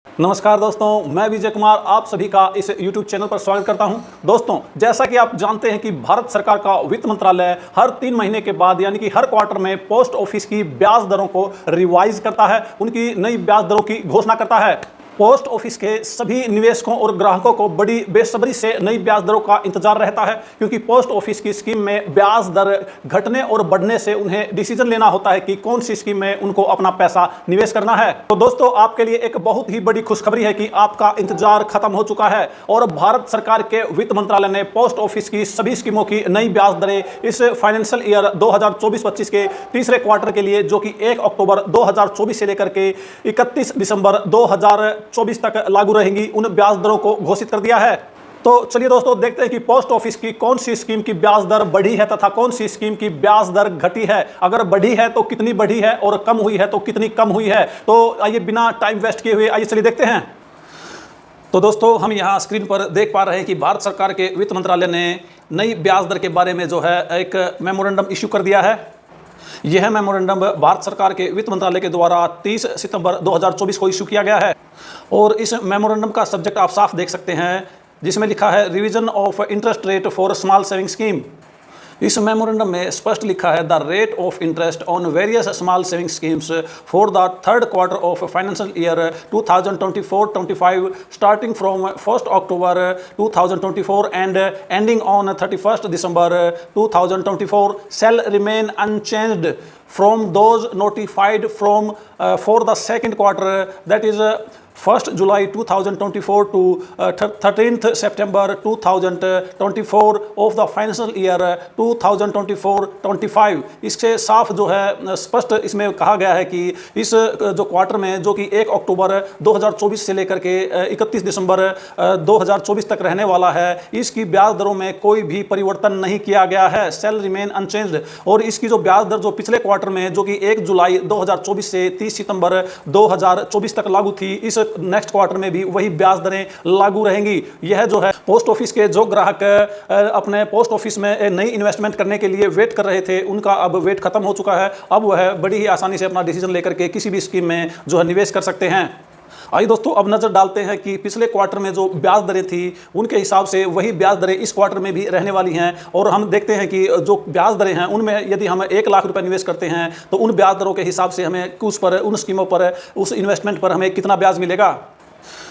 नमस्कार दोस्तों, मैं विजय कुमार आप सभी का इस YouTube चैनल पर स्वागत करता हूं। दोस्तों, जैसा कि आप जानते हैं कि भारत सरकार का वित्त मंत्रालय हर 3 महीने के बाद यानी कि हर क्वार्टर में पोस्ट ऑफिस की ब्याज दरों को रिवाइज करता है, उनकी नई ब्याज दरों की घोषणा करता है। पोस्ट ऑफिस के सभी निवेशकों और ग्राहकों को बड़ी बेसब्री से नई ब्याज दरों का इंतजार रहता है, क्योंकि पोस्ट ऑफिस की स्कीम में ब्याज दर घटने और बढ़ने से उन्हें डिसीजन लेना होता है कि कौन सी स्कीम में उनको अपना पैसा निवेश करना है। तो दोस्तों, आपके लिए एक बहुत ही बड़ी खुशखबरी है कि आपका इंतजार खत्म हो चुका है और भारत सरकार के वित्त मंत्रालय ने पोस्ट ऑफिस की सभी स्कीमों की नई ब्याज दरें इस फाइनेंशियल ईयर 2024-25 के तीसरे क्वार्टर के लिए, जो कि 1 अक्टूबर 2024 से लेकर के 31 दिसंबर 2024 तक लागू रहेंगी, उन ब्याज दरों को घोषित कर दिया है। तो चलिए दोस्तों, देखते हैं कि पोस्ट ऑफिस की कौन सी स्कीम की ब्याज दर बढ़ी है तथा कौन सी स्कीम की ब्याज दर घटी है। अगर बढ़ी है तो कितनी बढ़ी है और कम हुई है तो कितनी कम हुई है। तो आइए बिना टाइम वेस्ट किए हुए आइए चलिए देखते हैं। तो दोस्तों, हम यहाँ स्क्रीन पर देख पा रहे हैं कि भारत सरकार के वित्त मंत्रालय ने नई ब्याज दर के बारे में जो है एक मेमोरेंडम इश्यू कर दिया है। यह मेमोरेंडम भारत सरकार के वित्त मंत्रालय के द्वारा 30 सितंबर 2024 को इश्यू किया गया है और इस मेमोरेंडम का सब्जेक्ट आप साफ देख सकते हैं, जिसमें लिखा है revision of interest rate for small saving scheme. इस मेमोरेंडम में स्पष्ट लिखा है the rate of interest on various small saving schemes for the third quarter of financial year 2024-25 starting from 1 October 2024 and ending on 31 December 2024 shall remain unchanged from those notified from for the second quarter, that is 1st July 2024 to 13th September 2024 of the financial year 2024-25। इससे साफ जो है स्पष्ट इसमें कहा गया है कि इस जो क्वार्टर में, जो कि 1 अक्टूबर 2024 से लेकर के 31 दिसंबर 2024 तक रहने वाला है, इसकी ब्याज दरों में कोई भी परिवर्तन नहीं किया गया है, shall remain unchanged। और इसकी जो ब्याज दर जो पिछले क्वार्टर में, जो कि 1 जुलाई 2024 से 30 सितंबर 2024 तक लागू थी, इस नेक्स्ट क्वार्टर में भी वही ब्याज दरें लागू रहेंगी। यह जो है पोस्ट ऑफिस के जो ग्राहक अपने पोस्ट ऑफिस में नई इन्वेस्टमेंट करने के लिए वेट कर रहे थे, उनका अब वेट खत्म हो चुका है। अब वह बड़ी ही आसानी से अपना डिसीजन लेकर के किसी भी स्कीम में जो है निवेश कर सकते हैं। आइए दोस्तों, अब नजर डालते हैं कि पिछले क्वार्टर में जो ब्याज दरें थी, उनके हिसाब से वही ब्याज दरें इस क्वार्टर में भी रहने वाली हैं। और हम देखते हैं कि जो ब्याज दरें हैं उनमें यदि हम 1 लाख रुपए निवेश करते हैं तो उन ब्याज दरों के हिसाब से हमें उस पर, उन स्कीमों पर, उस इन्वेस्टमेंट पर हमें कितना ब्याज मिलेगा।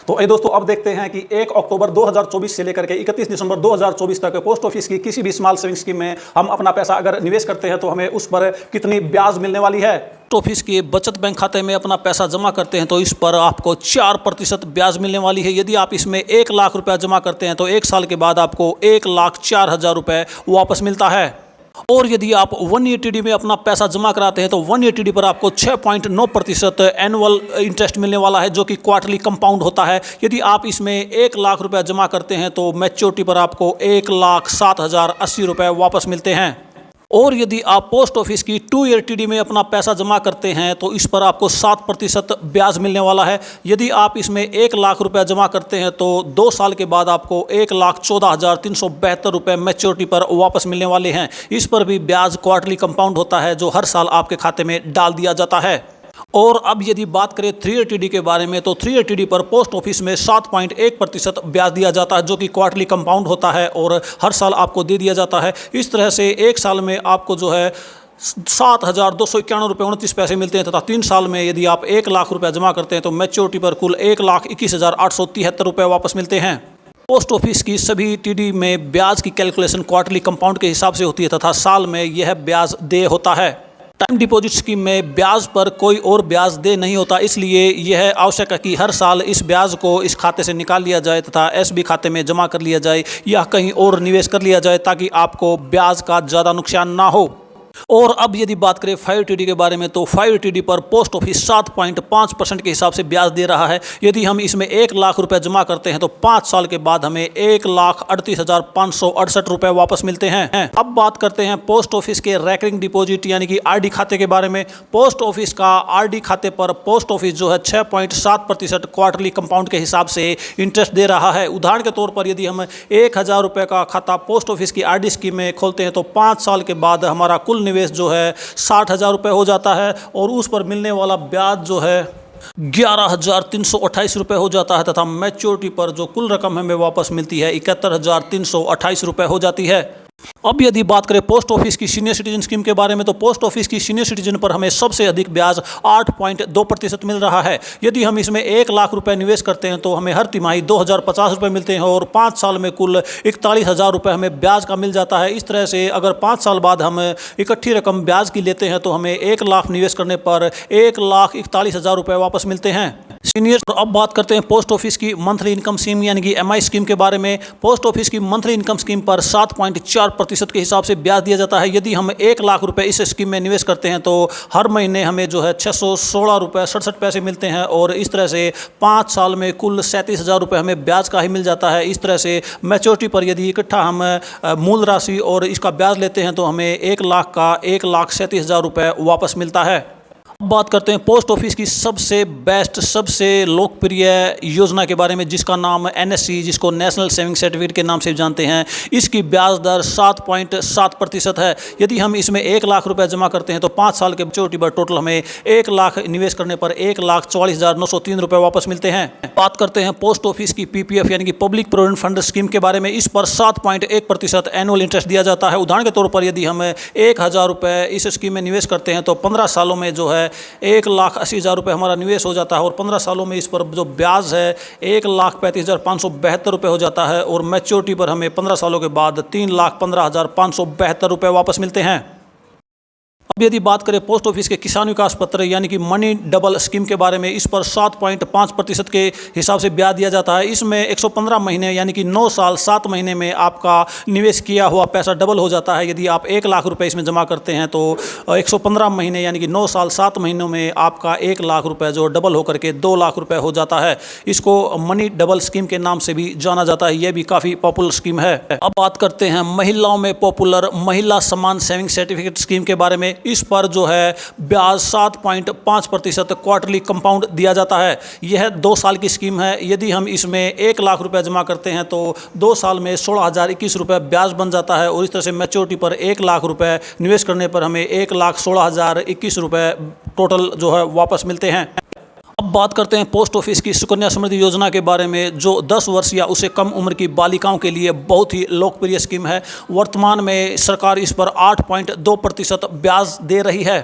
तो ये दोस्तों, अब देखते हैं कि 1 अक्टूबर 2024 से लेकर के 31 दिसंबर 2024 तक पोस्ट ऑफिस की किसी भी स्मॉल सेविंग स्कीम में हम अपना पैसा अगर निवेश करते हैं तो हमें उस पर कितनी ब्याज मिलने वाली है। पोस्ट ऑफिस के बचत बैंक खाते में अपना पैसा जमा करते हैं तो इस पर आपको 4% ब्याज मिलने वाली है। यदि आप इसमें 1 लाख रुपया जमा करते हैं तो 1 साल के बाद आपको 1,04,000 रुपये वापस मिलता है। और यदि आप 1 ईयर टीडी में अपना पैसा जमा कराते हैं तो 1 ईयर टीडी पर आपको 6.9% एनुअल इंटरेस्ट मिलने वाला है, जो कि क्वार्टरली कंपाउंड होता है। यदि आप इसमें 1 लाख रुपया जमा करते हैं तो मैच्योरिटी पर आपको 1,07,080 रुपये वापस मिलते हैं। और यदि आप पोस्ट ऑफिस की 2 ईयर टीडी में अपना पैसा जमा करते हैं तो इस पर आपको 7% ब्याज मिलने वाला है। यदि आप इसमें 1 लाख रुपया जमा करते हैं तो 2 साल के बाद आपको 1,14,372 रुपये मैच्योरिटी पर वापस मिलने वाले हैं। इस पर भी ब्याज क्वार्टरली कंपाउंड होता है, जो हर साल आपके खाते में डाल दिया जाता है। और अब यदि बात करें 3 ईयर टीडी के बारे में, तो 3 ईयर टीडी पर पोस्ट ऑफिस में 7.1% ब्याज दिया जाता है, जो कि क्वार्टरली कंपाउंड होता है और हर साल आपको दे दिया जाता है। इस तरह से 1 साल में आपको जो है 7,291 रुपये 29 पैसे मिलते हैं, तथा 3 साल में यदि आप 1 लाख रुपया जमा करते हैं तो मैच्योरिटी पर कुल 1,21,873 रुपये वापस मिलते हैं। पोस्ट ऑफिस की सभी टीडी में ब्याज की कैलकुलेशन क्वार्टरली कंपाउंड के हिसाब से होती है तथा साल में यह ब्याज देय होता है। टाइम डिपॉजिट स्कीम में ब्याज पर कोई और ब्याज दे नहीं होता, इसलिए यह आवश्यक है कि हर साल इस ब्याज को इस खाते से निकाल लिया जाए तथा एसबी खाते में जमा कर लिया जाए या कहीं और निवेश कर लिया जाए, ताकि आपको ब्याज का ज़्यादा नुकसान ना हो। और अब यदि बात करें 5 टीडी के बारे में, तो 5 टीडी पर पोस्ट ऑफिस 7.5% के हिसाब से ब्याज दे रहा है। यदि हम इसमें 1 लाख रुपए जमा करते हैं तो 5 साल के बाद हमें 1,38,568 रुपए वापस मिलते हैं। अब बात करते हैं पोस्ट ऑफिस के रैकरिंग डिपॉजिट यानी कि आरडी खाते के बारे में। पोस्ट ऑफिस का आरडी खाते पर पोस्ट ऑफिस जो है 6.7% क्वार्टरली कंपाउंड के हिसाब से इंटरेस्ट दे रहा है। उदाहरण के तौर पर यदि हम 1,000 रुपये का खाता पोस्ट ऑफिस की आरडी स्कीम में खोलते हैं तो 5 साल के बाद हमारा कुल निवेश जो है 60,000 रुपये हो जाता है और उस पर मिलने वाला ब्याज जो है 11,328 रुपये हो जाता है तथा मैच्योरिटी पर जो कुल रकम हमें वापस मिलती है 71,328 रुपये हो जाती है। अब यदि बात करें पोस्ट ऑफिस की सीनियर सिटीजन स्कीम के बारे में, तो पोस्ट ऑफिस की सीनियर सिटीजन पर हमें सबसे अधिक ब्याज 8.2% मिल रहा है। यदि हम इसमें 1 लाख रुपए निवेश करते हैं तो हमें हर तिमाही 2,050 रुपये मिलते हैं और 5 साल में कुल 41,000 रुपये हमें ब्याज का मिल जाता है। इस तरह से अगर 5 साल बाद हम इकट्ठी रकम ब्याज की लेते हैं तो हमें 1 लाख निवेश करने पर 1,41,000 रुपये वापस मिलते हैं। सीनियर अब बात करते हैं पोस्ट ऑफिस की मंथली इनकम स्कीम यानी कि MI स्कीम के बारे में। पोस्ट ऑफिस की मंथली इनकम स्कीम पर 7.4% के हिसाब से ब्याज दिया जाता है। यदि हम 1 लाख रुपए इस स्कीम में निवेश करते हैं तो हर महीने हमें जो है 616 रुपये 67 पैसे मिलते हैं और इस तरह से 5 साल में कुल 37,000 रुपये हमें ब्याज का ही मिल जाता है। इस तरह से मैच्योरिटी पर यदि इकट्ठा हम मूल राशि और इसका ब्याज लेते हैं तो हमें 1 लाख का 1,37,000 रुपये वापस मिलता है। अब बात करते हैं पोस्ट ऑफिस की सबसे बेस्ट, सबसे लोकप्रिय योजना के बारे में जिसका नाम NSC, जिसको नेशनल सेविंग सर्टिफिकेट के नाम से जानते हैं। इसकी ब्याज दर 7.7% है। यदि हम इसमें 1 लाख रुपए जमा करते हैं तो 5 साल के मैच्योरिटी पर टोटल हमें 1 लाख निवेश करने पर 1,44,903 रुपये वापस मिलते हैं। बात करते हैं पोस्ट ऑफिस की PPF यानी कि पब्लिक प्रोविडेंट फंड स्कीम के बारे में। इस पर 7.1% एनुअल इंटरेस्ट दिया जाता है। उदाहरण के तौर पर यदि हम 1,000 रुपये इस स्कीम में निवेश करते हैं तो 15 सालों में जो है 1,80,000 रुपये हमारा निवेश हो जाता है और 15 सालों में इस पर जो ब्याज है 1,35,572 रुपये हो जाता है और मैच्योरिटी पर हमें 15 सालों के बाद 3,15,572 रुपये वापस मिलते हैं। अब यदि बात करें पोस्ट ऑफिस के किसान विकास पत्र यानी कि मनी डबल स्कीम के बारे में, इस पर 7.5% के हिसाब से ब्याज दिया जाता है। इसमें 115 महीने यानी कि 9 साल 7 महीने में आपका निवेश किया हुआ पैसा डबल हो जाता है। यदि आप 1 लाख रुपए इसमें जमा करते हैं तो 115 महीने यानी कि 9 साल 7 महीनों में आपका 1 लाख रुपए जो डबल होकर के 2 लाख रुपए हो जाता है। इसको मनी डबल स्कीम के नाम से भी जाना जाता है। यह भी काफ़ी पॉपुलर स्कीम है। अब बात करते हैं महिलाओं में पॉपुलर महिला सम्मान सेविंग सर्टिफिकेट स्कीम के बारे में। इस पर जो है ब्याज 7.5% क्वार्टरली कंपाउंड दिया जाता है। यह 2 साल की स्कीम है। यदि हम इसमें 1 लाख रुपए जमा करते हैं तो 2 साल में 16,021 रुपये ब्याज बन जाता है और इस तरह से मैच्योरिटी पर 1 लाख रुपए निवेश करने पर हमें 1,16,021 रुपये टोटल जो है वापस मिलते हैं। अब बात करते हैं पोस्ट ऑफिस की सुकन्या समृद्धि योजना के बारे में, जो 10 वर्ष या उससे कम उम्र की बालिकाओं के लिए बहुत ही लोकप्रिय स्कीम है। वर्तमान में सरकार इस पर 8.2% ब्याज दे रही है।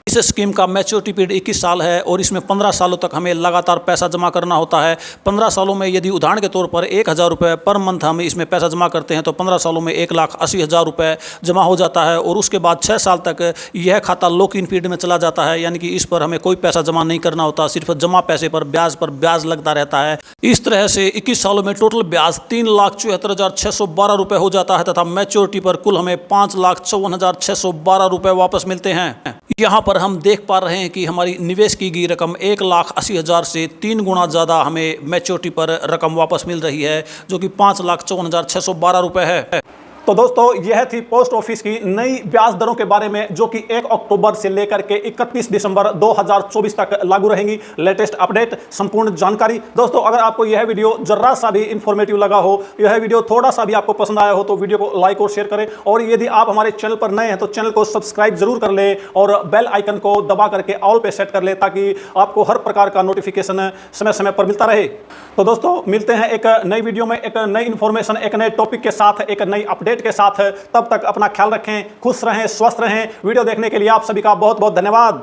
इस स्कीम का मैच्योरिटी पीरियड 21 साल है और इसमें 15 सालों तक हमें लगातार पैसा जमा करना होता है। 15 सालों में यदि उदाहरण के तौर पर 1,000 रुपये पर मंथ हम इसमें पैसा जमा करते हैं तो 15 सालों में 1,80,000 रुपये जमा हो जाता है और उसके बाद 6 साल तक यह खाता लॉक इन पीरियड में चला जाता है, यानी कि इस पर हमें कोई पैसा जमा नहीं करना होता, सिर्फ जमा पैसे पर ब्याज लगता रहता है। इस तरह से 21 सालों में टोटल ब्याज 3,74,612 रुपये हो जाता है तथा मैच्योरिटी पर कुल हमें 5,54,612 रुपये वापस मिलते हैं। यहाँ पर हम देख पा रहे हैं कि हमारी निवेश की गई रकम 1,80,000 से 3 गुना ज़्यादा हमें मैच्योरिटी पर रकम वापस मिल रही है, जो कि 5,54,612 रुपये है। तो दोस्तों यह थी पोस्ट ऑफिस की नई ब्याज दरों के बारे में, जो कि 1 अक्टूबर से लेकर के 31 दिसंबर 2024 तक लागू रहेंगी। लेटेस्ट अपडेट, संपूर्ण जानकारी। दोस्तों अगर आपको यह वीडियो जरा सा भी इंफॉर्मेटिव लगा हो, यह वीडियो थोड़ा सा भी आपको पसंद आया हो तो वीडियो को लाइक और शेयर करें और यदि आप हमारे चैनल पर नए हैं तो चैनल को सब्सक्राइब जरूर कर लें और बेल आइकन को दबा करके ऑल पे सेट कर लें ताकि आपको हर प्रकार का नोटिफिकेशन समय समय पर मिलता रहे। तो दोस्तों मिलते हैं एक नई वीडियो में, एक नई इंफॉर्मेशन, एक नए टॉपिक के साथ, एक नई अपडेट के साथ। तब तक अपना ख्याल रखें, खुश रहें, स्वस्थ रहें। वीडियो देखने के लिए आप सभी का बहुत बहुत धन्यवाद।